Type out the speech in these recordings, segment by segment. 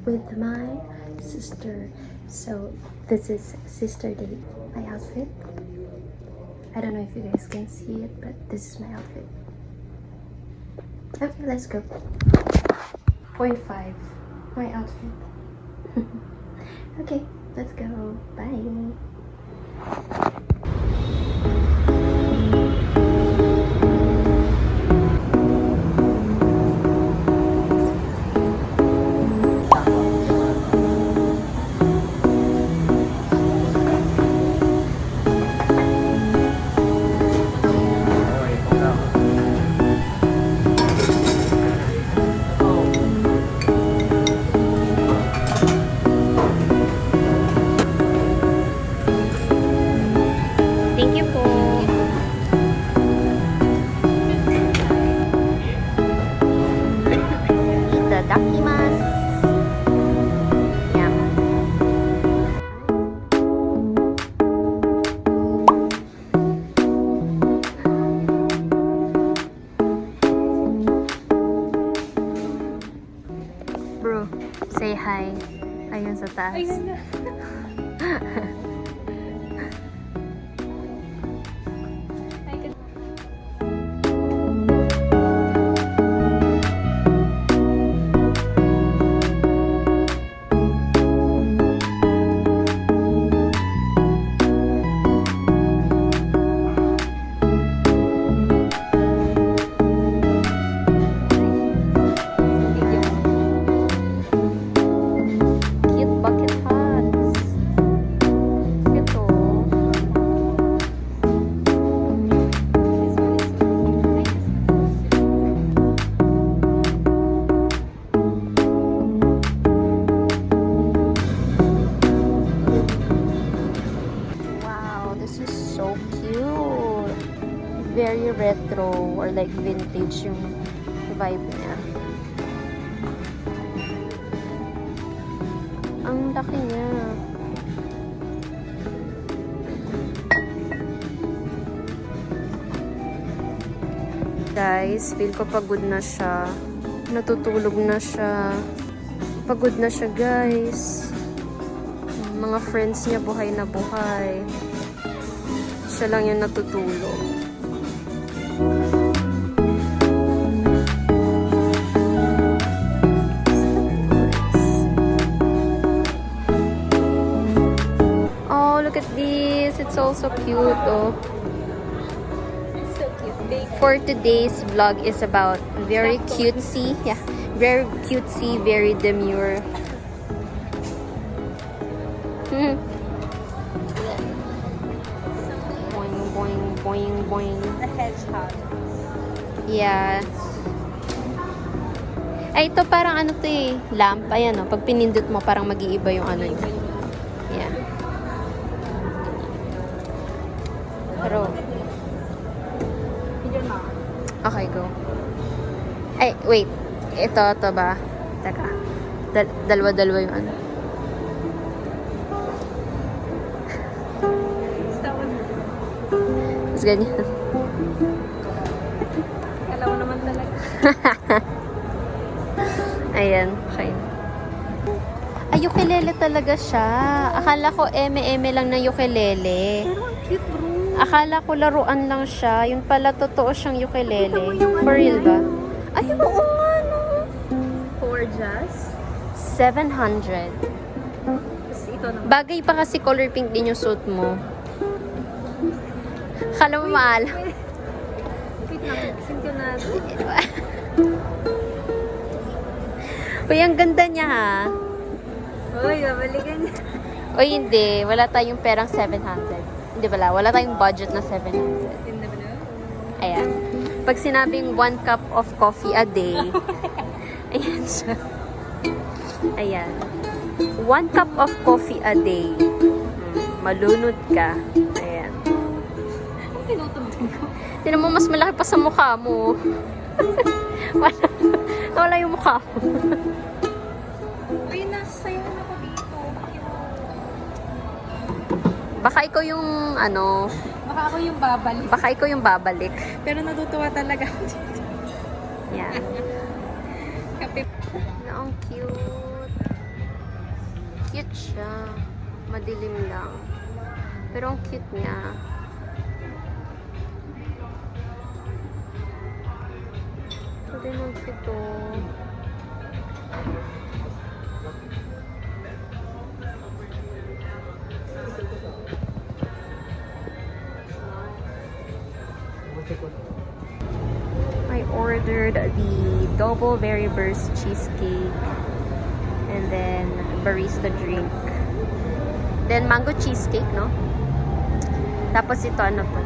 with my sister. So this is sister day. My outfit. I don't know if you guys can see it, but this is my outfit. Okay, let's go. Point 5. My outfit. Okay, let's go. Bye. Thank you po. Itadakimasu. Yum. Bro, say hi. Ayun sa taas. Ayun na. Cute bucket hats. Ito. Wow, this is so cute. Very retro or like vintage yung vibe niya. Ang laki niya. Guys, feel ko pagod na siya. Natutulog na siya. Pagod na siya, guys. Mga friends niya buhay na buhay. Siya lang yung natutulog. Oh, look at this. It's also cute, oh. So cute. Big. For today's vlog is about very cutesy. Yeah, very cutesy, very demure. Boing, boing, boing, boing. The hedgehog. Yeah. Ay, ito parang ano to eh. Lamp. Ayan o. Pag pinindot mo, parang mag-iiba yung ano yun. Yeah. Pero, Video na. okay, go. Ay, wait. Ito ba? Teka. Dalawa-dalawa yung ano. Stop mo. Tapos ganyan. Kala mo naman talaga. Ayan. Okay. Ay, ukulele talaga siya. Akala ko eme-eme lang na ukulele. Pero ang cute, bro. Akala ko laruan lang siya. Yun pala, totoo siyang ukulele. For real ba? Ay, oo nga, no? For just 700. Tapos ito naman. Bagay pa kasi color pink din yung suit mo. Akala mo mahal. Wait lang. Isin ko na. Uy, ang ganda niya ha. Uy, babalikan niya. Uy, hindi. Wala tayong perang 700. Hindi pala. Wala tayong budget na 700. Hindi ba na? Ayan. Pag sinabing 1 cup of coffee a day, ayan siya. Ayan. 1 cup of coffee a day. Malunod ka. Ayan. Ang tinutugtog ko. Tinan mo, mas malaki pa sa mukha mo. Wala yung mukha mo. Uy, nasayaw na ako dito. Baka ikaw yung, ano, Baka ako yung babalik. baka ikaw yung babalik. Pero natutuwa talaga ako dito. Yan. Kape. Ang cute. Cute siya. Madilim lang. Pero ang cute niya. Ito din ang cute oh. I ordered the double berry burst cheesecake and then barista drink. Then mango cheesecake, no? Tapos ito ano to?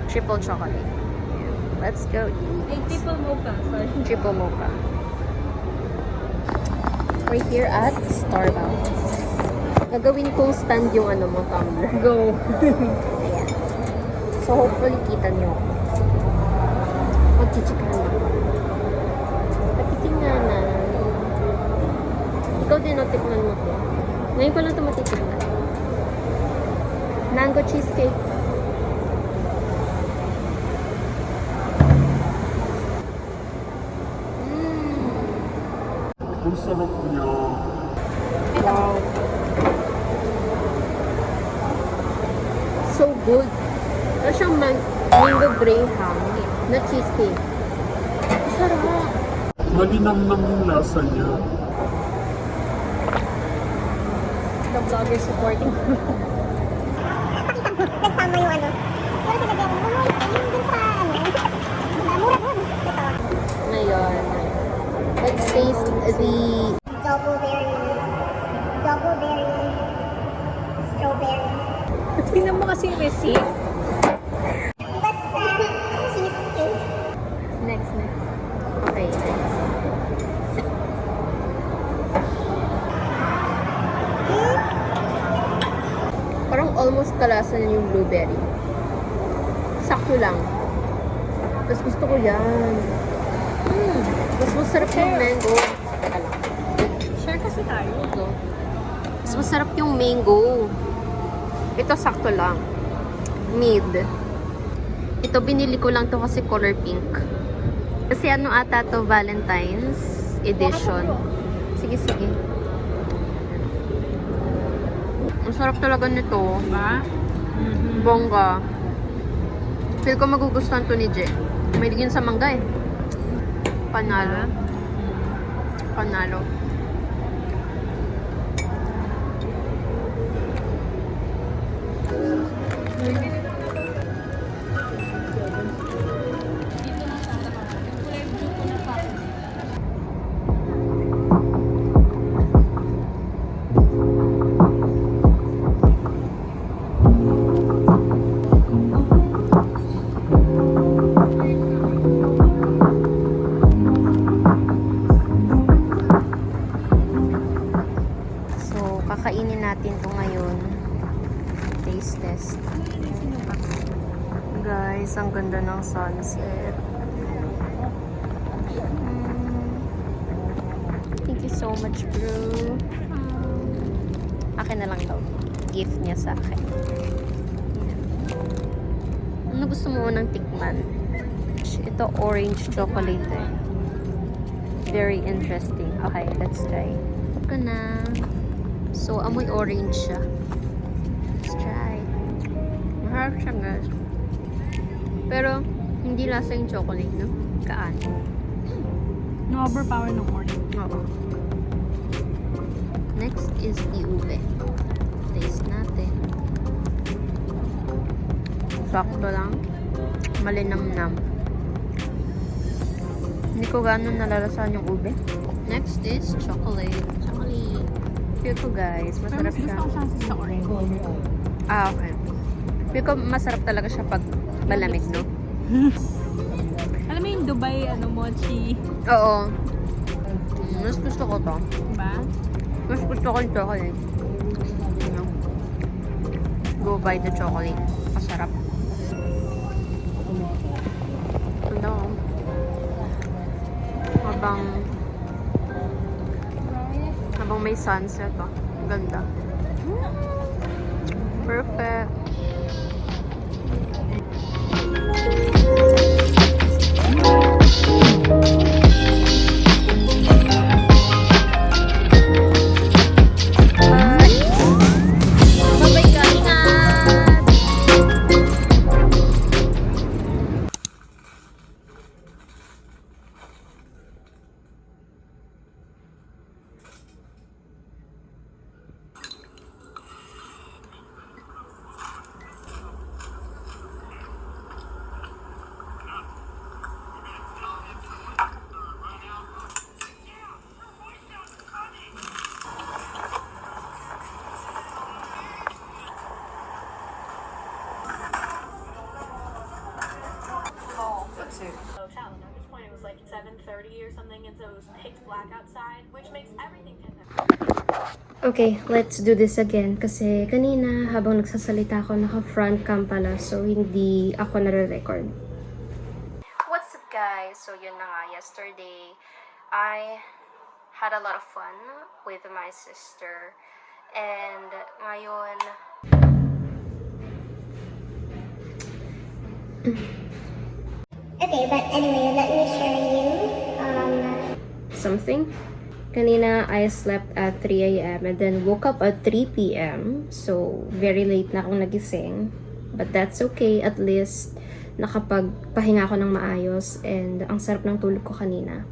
Triple chocolate. Let's go eat. Ay, triple mocha. Sorry. Triple mocha. We're here at Starbucks. Gagawin kong stand yung ano mo, tumbler. Go. Ayan. So, hopefully, kita nyo. Magchichikan na. Patitingnan na. Ikaw din, tikman mo to. Ngayon ko lang ito matitignan. Mango cheesecake. Ang sarap niya. Wow. So good. Ito siyang mango graham na cheesecake. Sarap. Malinamnam yung lasa niya. The vlogger supporting. Nagsama yung ano. Pero sa lagyan, bumuhay pa yung dun sa ano. Mura dun. Ito. Ngayon, let's taste the Double berry, strawberry. Tingnan mo kasi yung receipt. Basta, cheesecake. next. Okay, next. Parang almost kalasa na yung blueberry. Sakto lang. Mas gusto ko yan. Mas masarap yung mango. Teka lang. Share kasi tayo. Ito. Mas masarap yung mango. Ito sakto lang. Mid. Ito binili ko lang to kasi color pink. Kasi ano ata to, Valentine's edition. Sige. Ang sarap talaga nito. Diba? Bongga. Feel ko magugustuhan to ni Je. May ligyan sa mangga eh. Panalo. So, kakainin natin to ngayon. Taste test. Guys, ang ganda ng sunset. Thank you so much, bro. Akin na lang daw. Gift niya sa akin. Yan. Ano gusto mo unang tikman? Ito, orange chocolate eh. Very interesting. Okay, let's try. Ito na. So, amoy orange siya. Let's try. Maharap siya, guys. Pero, hindi lasa yung chocolate, no? Kaan. No-overpower ng orange. Oo. Next is the ube. Taste natin. Sakto lang. Malinamnam. Hindi ko gano'n nalalasahan yung ube. Next is chocolate. Feel ko guys, masarap siya. Gusto ko siya sa orange. Ah, okay. Feel ko masarap talaga siya pag malamig, no? Alam mo yung Dubai, mochi. Oo. Mas gusto ko to. Diba? Mas gusto ko yung chocolate. Ano? Go buy the chocolate. Masarap. Ano? Habang may sunset, oh. Ganda. Perfect. answer. Challenge. At this point, it was like 7:30 or something, and so it was pitch black outside, which makes everything 10 times. Okay, let's do this again. Kasi kanina, habang nagsasalita ako, naka-front cam pala. So, hindi ako nare-record. What's up, guys? So, yun na nga. Yesterday, I had a lot of fun with my sister. And ngayon... Okay, but anyway, let me show you. something. Kanina, I slept at 3 a.m. and then woke up at 3 p.m. So, very late na akong nagising. But that's okay. At least, nakapagpahinga ako ng maayos and ang sarap ng tulog ko kanina.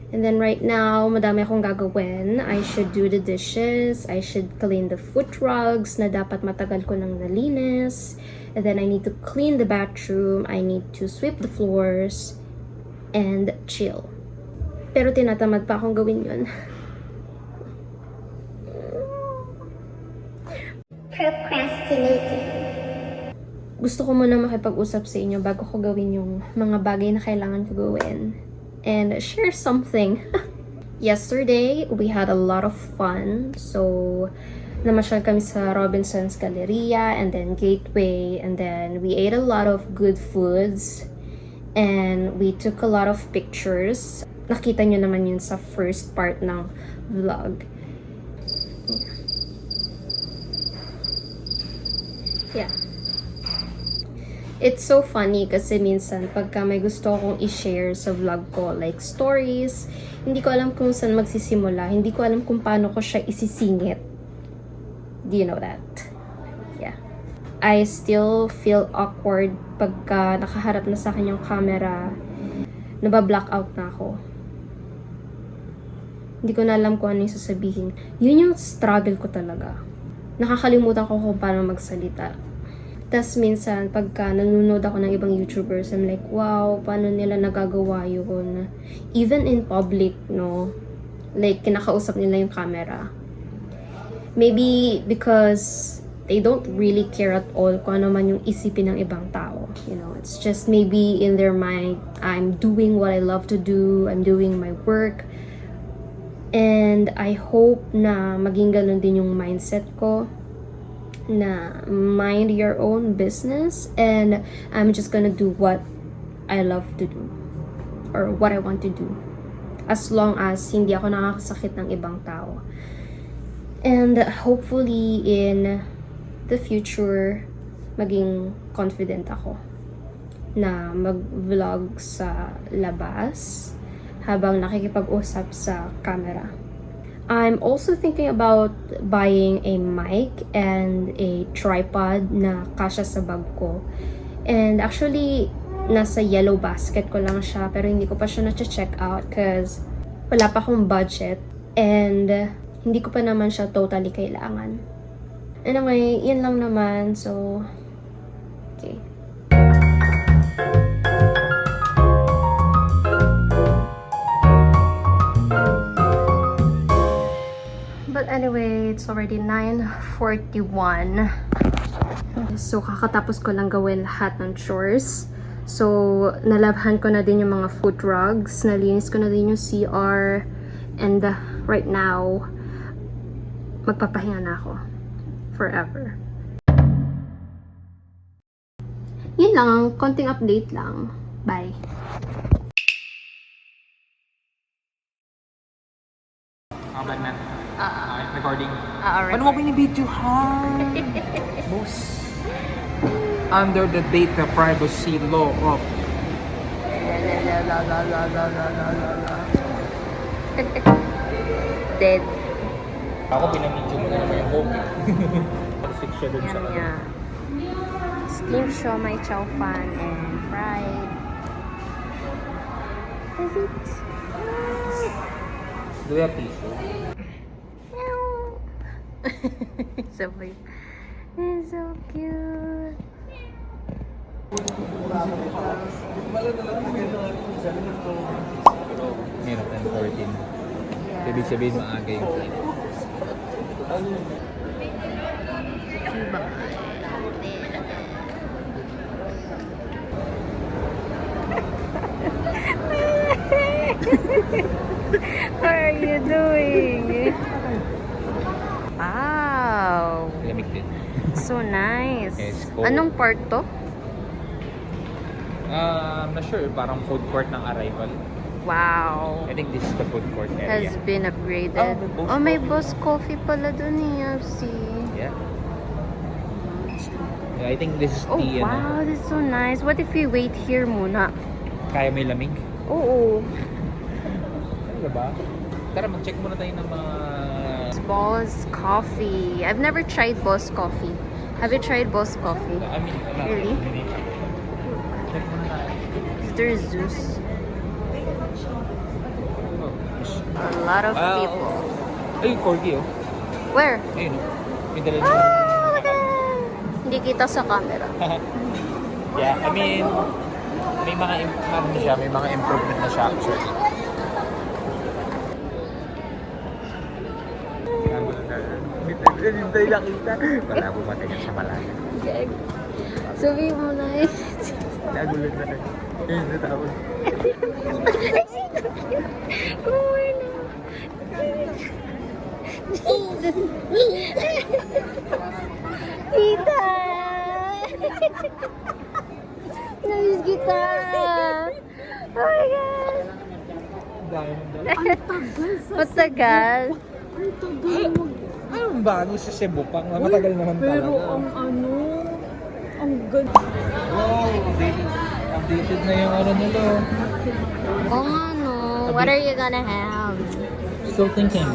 And then right now, madami akong gagawin. I should do the dishes. I should clean the foot rugs na dapat matagal ko nang nalinis. And then I need to clean the bathroom. I need to sweep the floors and chill. Pero tinatamad pa akong gawin yun. Procrastinating. Gusto ko muna makipag-usap sa inyo bago ko gawin yung mga bagay na kailangan ko gawin. And share something. Yesterday, we had a lot of fun. So, namasyal kami sa Robinson's Galleria and then Gateway. And then we ate a lot of good foods. And we took a lot of pictures. Nakita nyo naman yun sa first part ng vlog. Yeah. It's so funny kasi minsan pagka may gusto akong i-share sa vlog ko, like stories, hindi ko alam kung saan magsisimula. Hindi ko alam kung paano ko siya isisingit. Do you know that? Yeah. I still feel awkward pagka nakaharap na sa akin yung camera. Nabablock out na ako. Hindi ko na alam kung ano yung sasabihin. Yun yung struggle ko talaga. Nakakalimutan ko kung paano magsalita. Tapos minsan, pagka nanonood ako ng ibang YouTubers, I'm like, wow, paano nila nagagawa yun? Even in public, no? Like, kinakausap nila yung camera. Maybe because they don't really care at all kung ano man yung isipin ng ibang tao. You know, it's just maybe in their mind, I'm doing what I love to do, I'm doing my work. And I hope na maging ganun din yung mindset ko na mind your own business and I'm just gonna do what I love to do or what I want to do as long as hindi ako nakakasakit ng ibang tao. And hopefully in the future maging confident ako na mag-vlog sa labas habang nakikipag-usap sa camera. I'm also thinking about buying a mic and a tripod na kasya sa bag ko. And actually, nasa yellow basket ko lang siya pero hindi ko pa siya na-check out because wala pa akong budget and hindi ko pa naman siya totally kailangan. Anyway, yun lang naman. So, okay. But anyway, it's already 9:41. So, kakatapos ko lang gawin lahat ng chores. So, nalabhan ko na din yung mga foot rugs. Nalinis ko na din yung CR. And right now, magpapahinga na ako. Forever. Yun lang, konting update lang. Bye. Bad na. Recording. Alright. Ano mo binibidyohan? Most under the data privacy law of Dead. ako pinamidyo mo na naman yung coffee. Pag-stick siya dun sa Yum, yeah. Steamed siomai, chow fan, and fried. Is it? Do you have tissue? So cute. It's so cute. Meron 10:14. Ibig sabihin maaga yung flight. Bye. you doing? Wow. Lamig din. So nice. Yes, cold. Anong part to? I'm not sure. Parang food court ng arrival. Wow. I think this is the food court area. Has been upgraded. Oh, may Boss Boss Coffee pala dun eh. See. Yeah. Yeah, I think this is Oh the, wow, this is so nice. What if we wait here muna? kaya may lamig. Oo. Ano ba? Tara, mag-check muna tayo ng mga... Boss Coffee. I've never tried Boss Coffee. Have you tried Boss Coffee? I mean, Really? Check muna tayo. Is there Zeus? Oh. A lot of Wow. people. Ay, corgi oh. Where? Ayun oh. May dala Ah, look at that. Hindi kita sa camera. Yeah, I mean, may mga ano siya, may mga improvement na siya actually. Hindi nakita. Wala pumatay yan sa malayo. Sabi mo na eh. Nagulat na rin. Ayun, natawag. Kumain na. Tita! Namiss kita! Oh my God! Matagal. Anong bago sa Cebu pang matagal naman talaga. Pero ang ganda. Wow, updated na yung ano nila. Oh, no. What are you gonna have? Still thinking.